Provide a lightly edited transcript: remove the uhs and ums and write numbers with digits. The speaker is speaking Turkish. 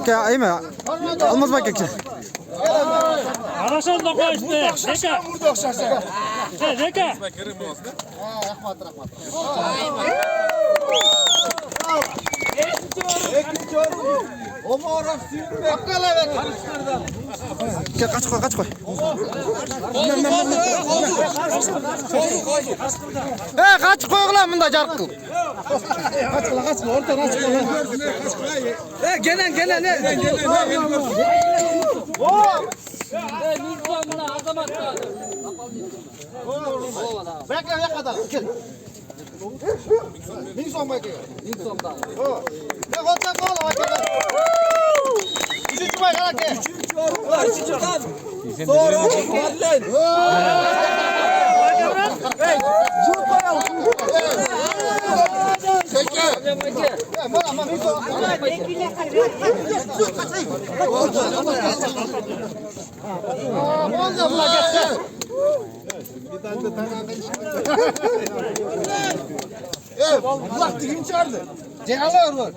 Gel ayım ya. Almaz bak gekçe. Araşan doqa işte. Neka. Neka. Gel kaç koy kaç koy. Kaç koy lan bunda carkı. Kaç ortadan aç. Gelen. Bekle kadar. Bin son bekliyor. Bin son daha. Ne kadar kal bakayım. Üçüncü bay kadar ki. Üçüncü kan. Sonra lan. Hey. Zupaya. Peki. Ama bin son. Evet, Allah düğün çağırdı. Cehalar var.